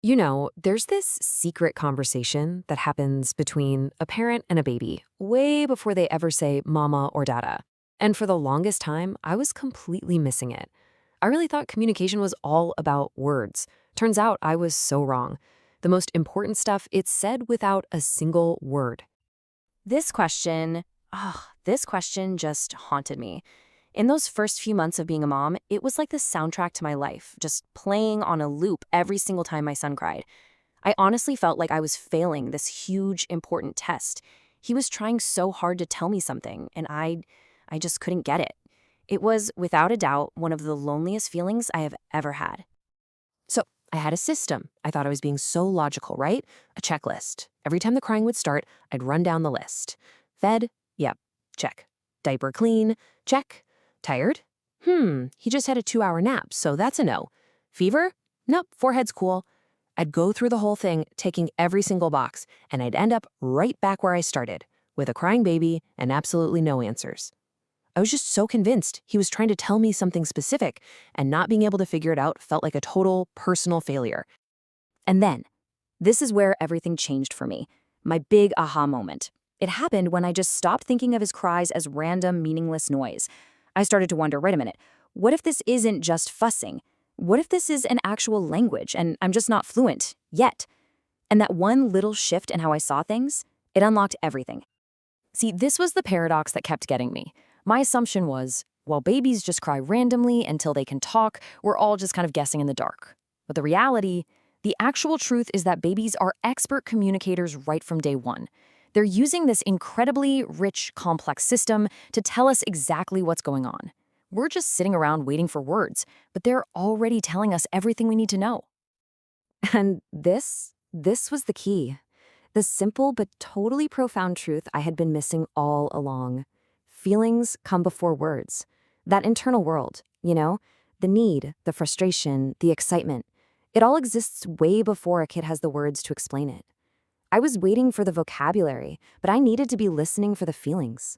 There's this secret conversation that happens between a parent and a baby way before they ever say mama or dada. And for the longest time, I was completely missing it. I really thought communication was all about words. Turns out I was so wrong. The most important stuff, it's said without a single word. This question just haunted me. In those first few months of being a mom, it was like the soundtrack to my life, just playing on a loop every single time my son cried. I honestly felt like I was failing this huge, important test. He was trying so hard to tell me something, and I just couldn't get it. It was, without a doubt, one of the loneliest feelings I have ever had. So I had a system. I thought I was being so logical, right? A checklist. Every time the crying would start, I'd run down the list. Fed? Yep. Check. Diaper clean? Check. Tired? He just had a 2-hour nap, so that's a no. Fever? Nope, forehead's cool. I'd go through the whole thing, taking every single box, and I'd end up right back where I started, with a crying baby and absolutely no answers. I was just so convinced he was trying to tell me something specific, and not being able to figure it out felt like a total personal failure. And then, this is where everything changed for me. My big aha moment. It happened when I just stopped thinking of his cries as random, meaningless noise. I started to wonder, wait a minute, what if this isn't just fussing? What if this is an actual language and I'm just not fluent yet? And that one little shift in how I saw things, it unlocked everything. See, this was the paradox that kept getting me. My assumption was, while babies just cry randomly until they can talk, we're all just kind of guessing in the dark. But the actual truth is that babies are expert communicators right from day one. They're using this incredibly rich, complex system to tell us exactly what's going on. We're just sitting around waiting for words, but they're already telling us everything we need to know. And this was the key. The simple but totally profound truth I had been missing all along. Feelings come before words. That internal world, the need, the frustration, the excitement. It all exists way before a kid has the words to explain it. I was waiting for the vocabulary, but I needed to be listening for the feelings.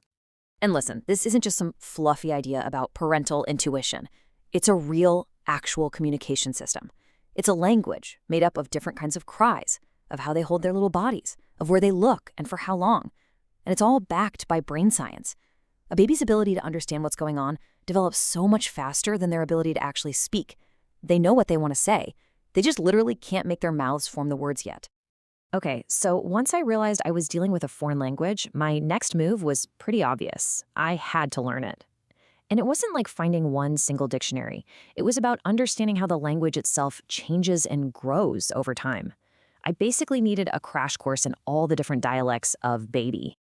And listen, this isn't just some fluffy idea about parental intuition. It's a real, actual communication system. It's a language made up of different kinds of cries, of how they hold their little bodies, of where they look and for how long. And it's all backed by brain science. A baby's ability to understand what's going on develops so much faster than their ability to actually speak. They know what they want to say. They just literally can't make their mouths form the words yet. Okay, so once I realized I was dealing with a foreign language, my next move was pretty obvious. I had to learn it. And it wasn't like finding one single dictionary. It was about understanding how the language itself changes and grows over time. I basically needed a crash course in all the different dialects of baby.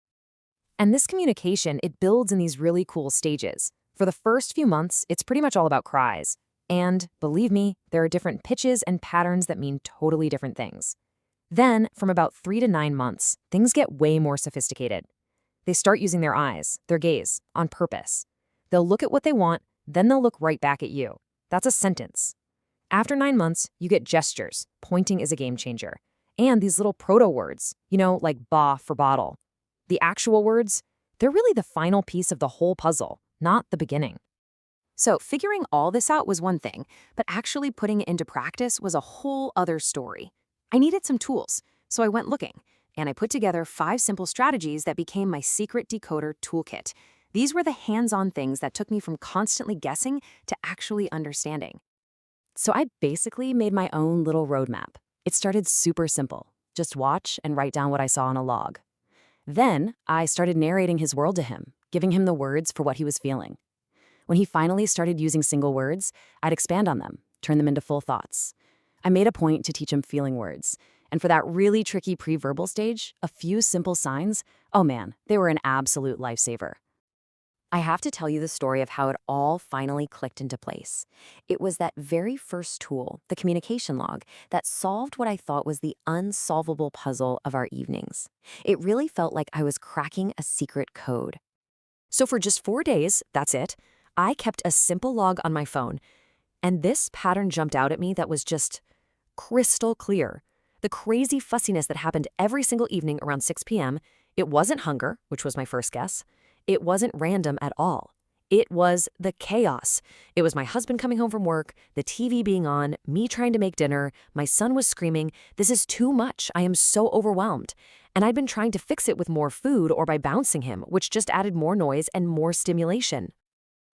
And this communication, it builds in these really cool stages. For the first few months, it's pretty much all about cries. And believe me, there are different pitches and patterns that mean totally different things. Then, from about 3 to 9 months, things get way more sophisticated. They start using their eyes, their gaze, on purpose. They'll look at what they want, then they'll look right back at you. That's a sentence. After 9 months, you get gestures. Pointing is a game changer. And these little proto-words, like ba for bottle. The actual words, they're really the final piece of the whole puzzle, not the beginning. So figuring all this out was one thing, but actually putting it into practice was a whole other story. I needed some tools, so I went looking, and I put together 5 simple strategies that became my secret decoder toolkit. These were the hands-on things that took me from constantly guessing to actually understanding. So I basically made my own little roadmap. It started super simple. Just watch and write down what I saw in a log. Then I started narrating his world to him, giving him the words for what he was feeling. When he finally started using single words, I'd expand on them, turn them into full thoughts. I made a point to teach him feeling words. And for that really tricky pre-verbal stage, a few simple signs, oh man, they were an absolute lifesaver. I have to tell you the story of how it all finally clicked into place. It was that very first tool, the communication log, that solved what I thought was the unsolvable puzzle of our evenings. It really felt like I was cracking a secret code. So for just 4 days, that's it, I kept a simple log on my phone. And this pattern jumped out at me that was just crystal clear. The crazy fussiness that happened every single evening around 6 p.m., it wasn't hunger, which was my first guess. It wasn't random at all. It was the chaos. It was my husband coming home from work, the TV being on, me trying to make dinner, my son was screaming, "This is too much. I am so overwhelmed." And I'd been trying to fix it with more food or by bouncing him, which just added more noise and more stimulation.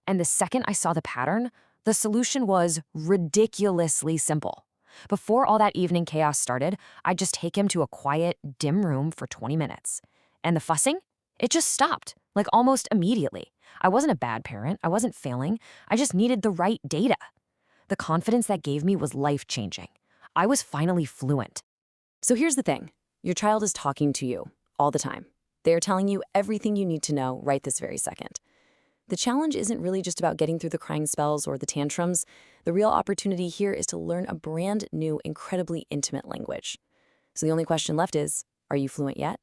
And the second I saw the pattern, the solution was ridiculously simple. Before all that evening chaos started, I'd just take him to a quiet, dim room for 20 minutes. And the fussing? It just stopped, like almost immediately. I wasn't a bad parent. I wasn't failing. I just needed the right data. The confidence that gave me was life-changing. I was finally fluent. So here's the thing. Your child is talking to you all the time. They are telling you everything you need to know right this very second. The challenge isn't really just about getting through the crying spells or the tantrums. The real opportunity here is to learn a brand new, incredibly intimate language. So the only question left is, are you fluent yet?